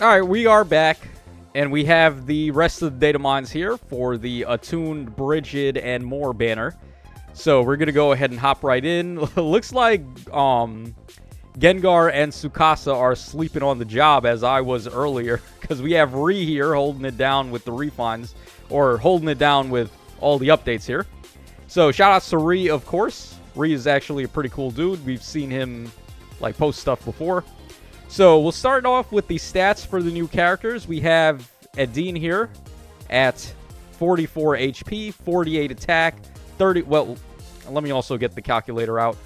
Alright, we are back, and we have the rest of the Datamines here for the Attuned, Brigid, and more banner. So we're going to go ahead and hop right in. Looks like Gengar and Tsukasa are sleeping on the job, as I was earlier, because we have Ri here holding it down with the refines, or holding it down with all the updates here. So shout out to Ri, of course. Ri is actually a pretty cool dude. We've seen him like post stuff before. So we'll start off with the stats for the new characters. We have Edine here at 44 HP, 48 attack, 30... Well, let me also get the calculator out.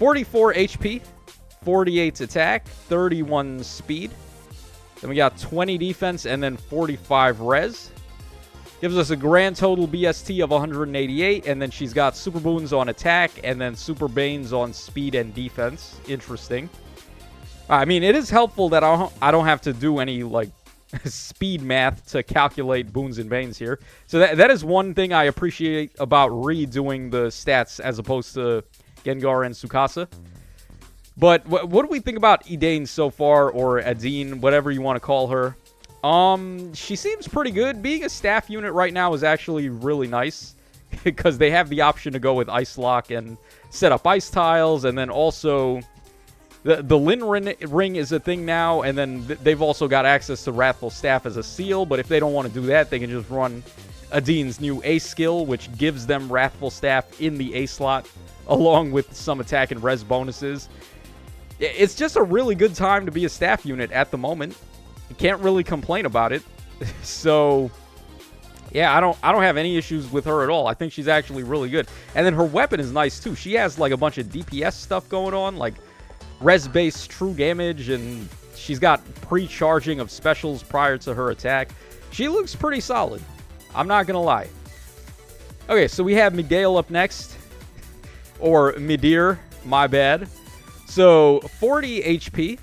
44 HP, 48 attack, 31 speed. Then we got 20 defense and then 45 res. Gives us a grand total BST of 188. And then she's got super boons on attack and then super banes on speed and defense. Interesting. I mean, it is helpful that I don't have to do any, like, speed math to calculate boons and banes here. So that is one thing I appreciate about redoing the stats as opposed to Gengar and Tsukasa. But what do we think about Edane so far, or Edine, whatever you want to call her? She seems pretty good. Being a staff unit right now is actually really nice because they have the option to go with Ice Lock and set up ice tiles, and then also... The Lin Ring is a thing now, and then they've also got access to Wrathful Staff as a seal, but if they don't want to do that, they can just run Adine's new A skill, which gives them Wrathful Staff in the A slot, along with some attack and res bonuses. It's just a really good time to be a staff unit at the moment. You can't really complain about it. So, yeah, I don't have any issues with her at all. I think she's actually really good. And then her weapon is nice, too. She has, like, a bunch of DPS stuff going on, like... res-based true damage, and she's got pre-charging of specials prior to her attack. She looks pretty solid. I'm not gonna lie. Okay, so we have Miguel up next. Or Midir, my bad. So, 40 HP.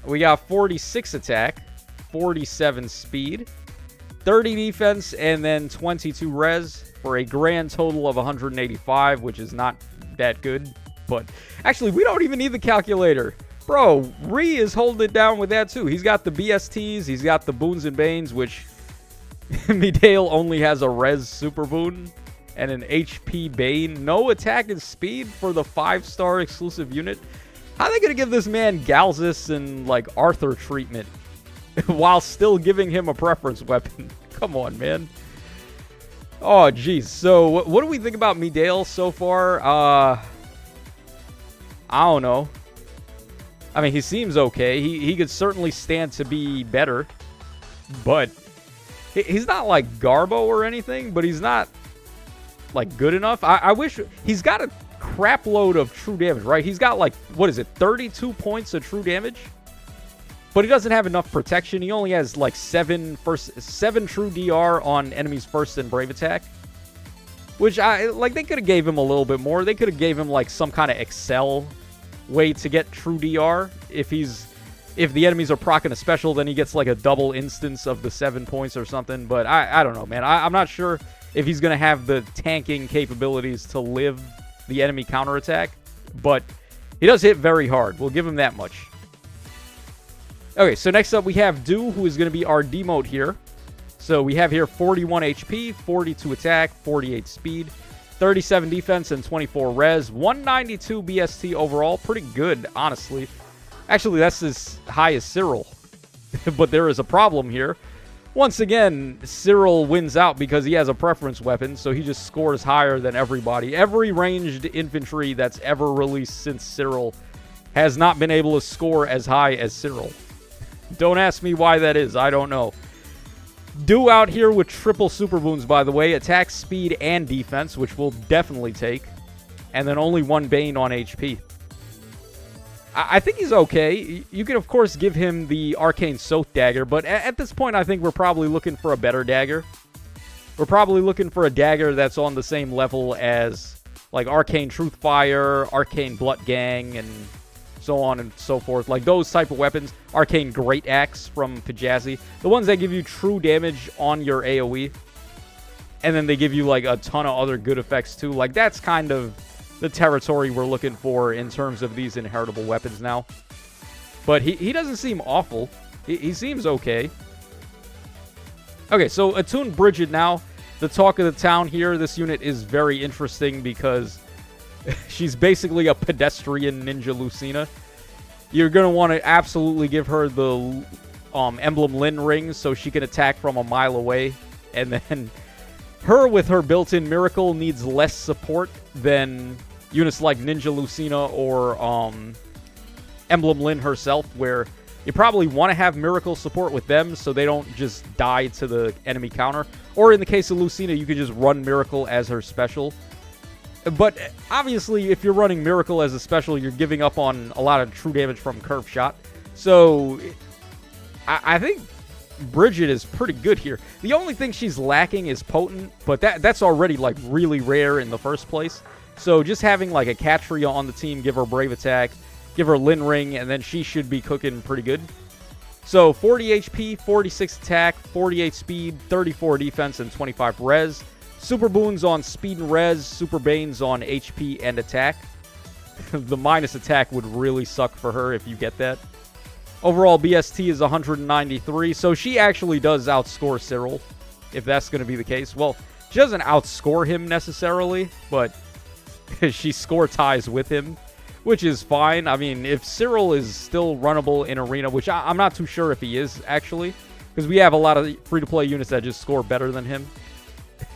We got 46 attack, 47 speed, 30 defense, and then 22 res for a grand total of 185, which is not that good. But actually, we don't even need the calculator. Bro, Ri is holding it down with that too. He's got the BSTs, he's got the boons and banes, which Midale only has a res super boon and an HP bane. No attack and speed for the 5-star exclusive unit. How are they going to give this man Galzus and like Arthur treatment while still giving him a preference weapon? Come on, man. Oh, jeez. So, what do we think about Midale so far? I don't know. I mean, he seems okay. He could certainly stand to be better. But he's not like Garbo or anything, but he's not like good enough. I wish he's got a crap load of true damage, right? He's got like, what is it, 32 points of true damage? But he doesn't have enough protection. He only has like 7 true DR on enemies' first and brave attack. Which, they could have gave him a little bit more. They could have gave him, like, some kind of Excel way to get true DR. If the enemies are proccing a special, then he gets, like, a double instance of the 7 points or something. But I don't know, man. I'm not sure if he's going to have the tanking capabilities to live the enemy counterattack. But he does hit very hard. We'll give him that much. Okay, so next up we have Du, who is going to be our demote here. So we have here 41 HP, 42 attack, 48 speed, 37 defense, and 24 res. 192 BST overall. Pretty good, honestly. Actually, that's as high as Cyril. But there is a problem here. Once again, Cyril wins out because he has a preference weapon, so he just scores higher than everybody. Every ranged infantry that's ever released since Cyril has not been able to score as high as Cyril. Don't ask me why that is. I don't know. Du out here with triple super boons, by the way. Attack, speed, and defense, which we'll definitely take. And then only 1 bane on HP. I think he's okay. You can, of course, give him the Arcane Soth dagger, but at this point, I think we're probably looking for a better dagger. We're probably looking for a dagger that's on the same level as, like, Arcane Truthfire, Arcane Blut Gang, and so on and so forth. Like those type of weapons. Arcane Great Axe from Pajazzi. The ones that give you true damage on your AoE. And then they give you like a ton of other good effects too. Like that's kind of the territory we're looking for in terms of these inheritable weapons now. But he doesn't seem awful. He seems okay. Okay, so Attuned Brigid now. The talk of the town here. This unit is very interesting because she's basically a pedestrian Ninja Lucina. You're going to want to absolutely give her the Emblem Lin rings so she can attack from a mile away. And then her with her built-in Miracle needs less support than units like Ninja Lucina or Emblem Lin herself, where you probably want to have Miracle support with them so they don't just die to the enemy counter. Or in the case of Lucina, you could just run Miracle as her special. But obviously, if you're running Miracle as a special, you're giving up on a lot of true damage from Curve Shot. So I think Brigid is pretty good here. The only thing she's lacking is Potent, but that's already like really rare in the first place. So just having like a Catria on the team, give her Brave Attack, give her Lin Ring, and then she should be cooking pretty good. So 40 HP, 46 attack, 48 speed, 34 defense, and 25 res. Super Boons on speed and res, Super Banes on HP and attack. The minus attack would really suck for her if you get that. Overall BST is 193, so she actually does outscore Cyril, if that's going to be the case. Well, she doesn't outscore him necessarily, but she score ties with him, which is fine. I mean, if Cyril is still runnable in Arena, which I'm not too sure if he is, actually, because we have a lot of free-to-play units that just score better than him.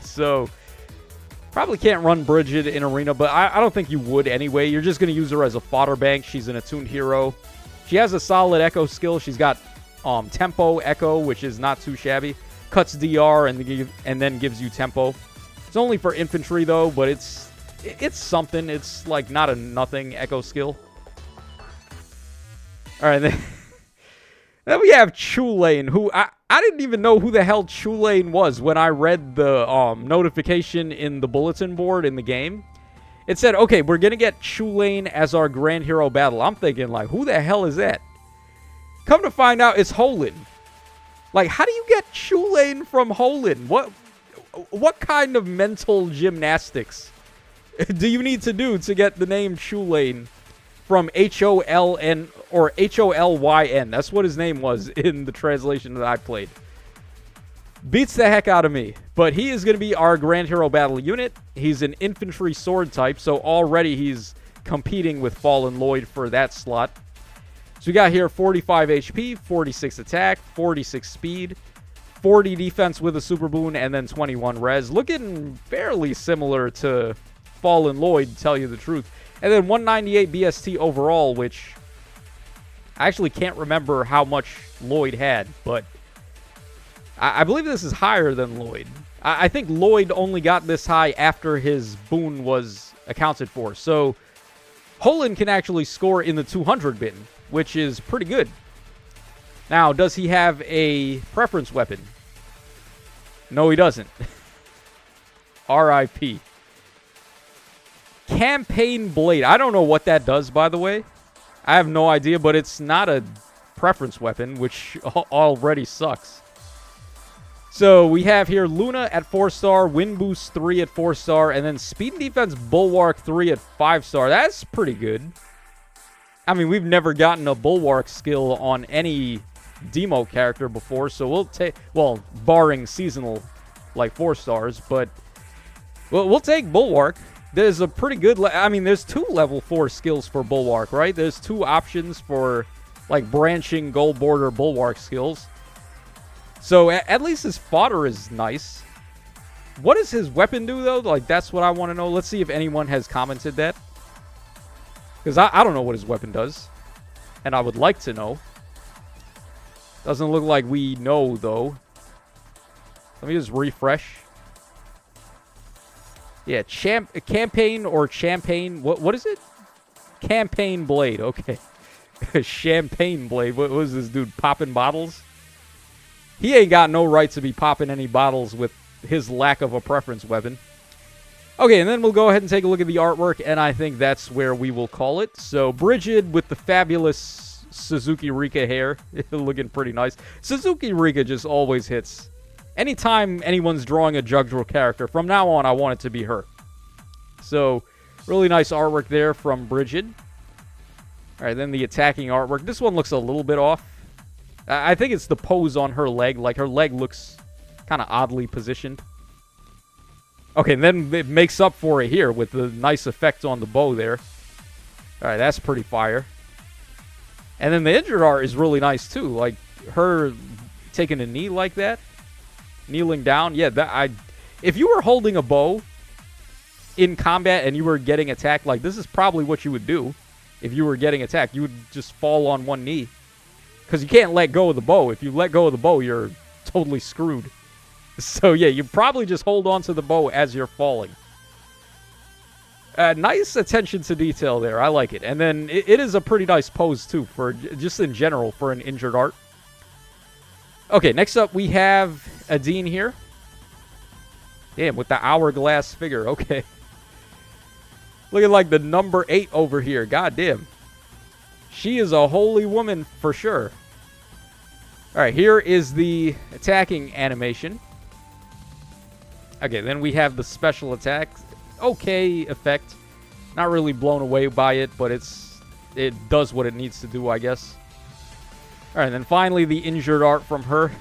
So, probably can't run Brigid in Arena, but I don't think you would anyway. You're just going to use her as a fodder bank. She's an attuned hero. She has a solid Echo skill. She's got Tempo Echo, which is not too shabby. Cuts DR and then gives you Tempo. It's only for infantry, though, but it's something. It's like not a nothing Echo skill. All right, then we have Chulane, who I didn't even know who the hell Chulane was when I read the notification in the bulletin board in the game. It said, okay, we're going to get Chulane as our Grand Hero battle. I'm thinking, like, who the hell is that? Come to find out, it's Holin. Like, how do you get Chulane from Holin? What kind of mental gymnastics do you need to do to get the name Chulane from H-O-L-N or H-O-L-Y-N? That's what his name was in the translation that I played. Beats the heck out of me. But he is going to be our Grand Hero battle unit. He's an infantry sword type, so already he's competing with Fallen Lloyd for that slot. So we got here 45 HP, 46 attack, 46 speed, 40 defense with a super boon, and then 21 res. Looking fairly similar to Fallen Lloyd, to tell you the truth. And then 198 BST overall, which I actually can't remember how much Lloyd had, but I believe this is higher than Lloyd. I think Lloyd only got this high after his boon was accounted for. So Holin can actually score in the 200 bin, which is pretty good. Now, does he have a preference weapon? No, he doesn't. R.I.P. Campaign Blade. I don't know what that does, by the way. I have no idea, but it's not a preference weapon, which already sucks. So we have here Luna at 4-star, Wind Boost 3 at 4-star, and then Speed and Defense Bulwark 3 at 5-star. That's pretty good. I mean, we've never gotten a Bulwark skill on any demo character before, so we'll take, well, barring seasonal, like 4 stars, but we'll take Bulwark. There's a pretty good, I mean, there's 2 level 4 skills for Bulwark, right? There's 2 options for, like, branching gold border Bulwark skills. So, at least his fodder is nice. What does his weapon do, though? Like, that's what I want to know. Let's see if anyone has commented that. Because I don't know what his weapon does. And I would like to know. Doesn't look like we know, though. Let me just refresh. Yeah, campaign or champagne. What is it? Campaign Blade. Okay. Champagne Blade. What was this dude? Popping bottles? He ain't got no right to be popping any bottles with his lack of a preference weapon. Okay, and then we'll go ahead and take a look at the artwork, and I think that's where we will call it. So, Brigid with the fabulous Suzuki Rika hair. Looking pretty nice. Suzuki Rika just always hits. Anytime anyone's drawing a Jugdral character, from now on, I want it to be her. So, really nice artwork there from Brigid. All right, then the attacking artwork. This one looks a little bit off. I think it's the pose on her leg. Like, her leg looks kind of oddly positioned. Okay, and then it makes up for it here with the nice effect on the bow there. All right, that's pretty fire. And then the injured art is really nice, too. Like, her taking a knee like that. Kneeling down. Yeah, if you were holding a bow in combat and you were getting attacked, like, this is probably what you would do if you were getting attacked. You would just fall on one knee. Because you can't let go of the bow. If you let go of the bow, you're totally screwed. So, yeah, you probably just hold on to the bow as you're falling. Nice attention to detail there. I like it. And then it is a pretty nice pose, too, for just in general for an injured art. Okay, next up we have Adine here. Damn, with the hourglass figure. Okay. Looking like the number 8 over here. God damn. She is a holy woman for sure. All right, here is the attacking animation. Okay, then we have the special attack. Okay effect. Not really blown away by it, but it does what it needs to do, I guess. All right, then finally the injured art from her.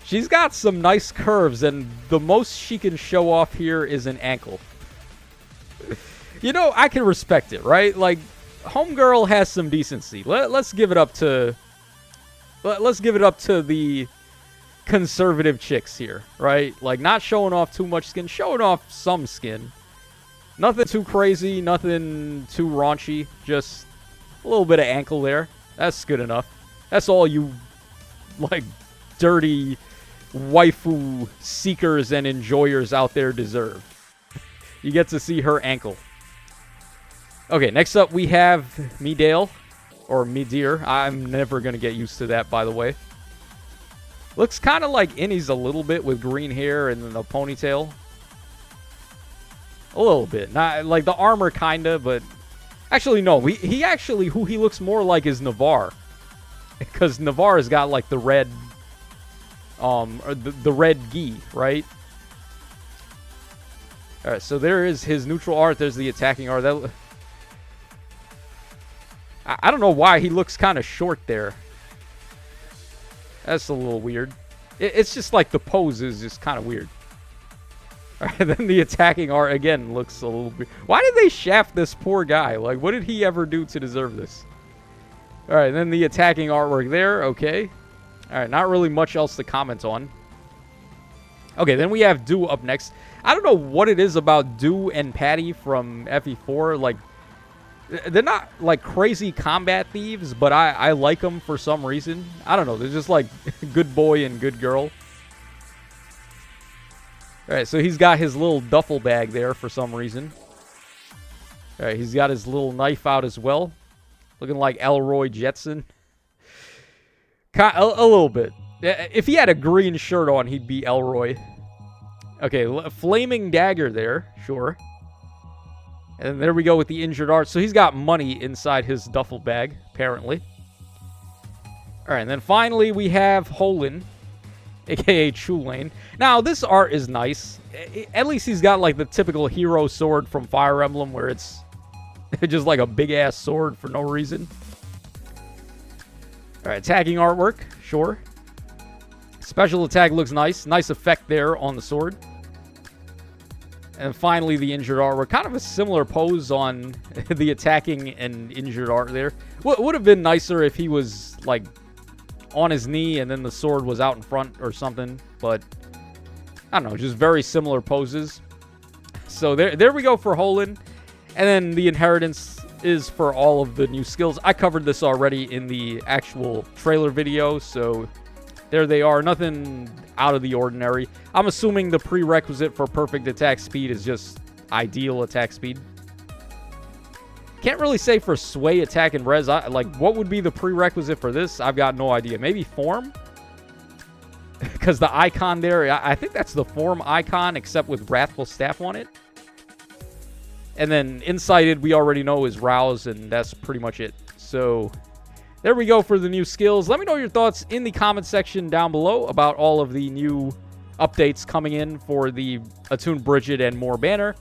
She's got some nice curves, and the most she can show off here is an ankle. You know, I can respect it, right? Like, Homegirl has some decency. Let's give it up to... Let's give it up to the conservative chicks here, right? Like, not showing off too much skin, showing off some skin. Nothing too crazy, nothing too raunchy, just a little bit of ankle there. That's good enough. That's all you, like, dirty waifu seekers and enjoyers out there deserve. You get to see her ankle. Okay, next up we have Midale, or Midir. I'm never going to get used to that, by the way. Looks kind of like Innie's a little bit with green hair and a ponytail. A little bit. Not like the armor, kind of, but... Actually, no. He actually, who he looks more like is Navarre. Because Navarre has got, like, the red... or the red gi, right? Alright, so there is his neutral art. There's the attacking art. That... I don't know why he looks kind of short there. That's a little weird. It's just like the pose is just kind of weird. Alright, then the attacking art again looks a little weird. Why did they shaft this poor guy? Like, what did he ever do to deserve this? Alright, then the attacking artwork there. Okay. Alright, not really much else to comment on. Okay, then we have Dew up next. I don't know what it is about Dew and Patty from FE4. Like, they're not, like, crazy combat thieves, but I like them for some reason. I don't know. They're just, like, good boy and good girl. Alright, so he's got his little duffel bag there for some reason. Alright, he's got his little knife out as well. Looking like Elroy Jetson. A little bit. If he had a green shirt on, he'd be Elroy. Okay, flaming dagger there. Sure. And there we go with the injured art. So he's got money inside his duffel bag, apparently. Alright, and then finally we have Holin, a.k.a. Chulane. Now, this art is nice. At least he's got, like, the typical hero sword from Fire Emblem, where it's just like a big-ass sword for no reason. Alright, attacking artwork. Sure. Special attack looks nice. Nice effect there on the sword. And finally, the injured artwork. Kind of a similar pose on the attacking and injured art there. Would have been nicer if he was, like, on his knee and then the sword was out in front or something. But, I don't know, just very similar poses. So, there we go for Holin. And then the inheritance is for all of the new skills. I covered this already in the actual trailer video, so there they are. Nothing out of the ordinary. I'm assuming the prerequisite for perfect attack speed is just ideal attack speed. Can't really say for sway, attack, and res. Like, what would be the prerequisite for this? I've got no idea. Maybe form? Because the icon there, I think that's the form icon, except with Wrathful Staff on it. And then Incited, we already know, is Rouse, and that's pretty much it. So, there we go for the new skills. Let me know your thoughts in the comment section down below about all of the new updates coming in for the Attuned Brigid and more banner.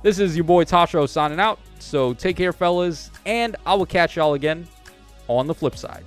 This is your boy Tasho signing out. So, take care, fellas, and I will catch y'all again on the flip side.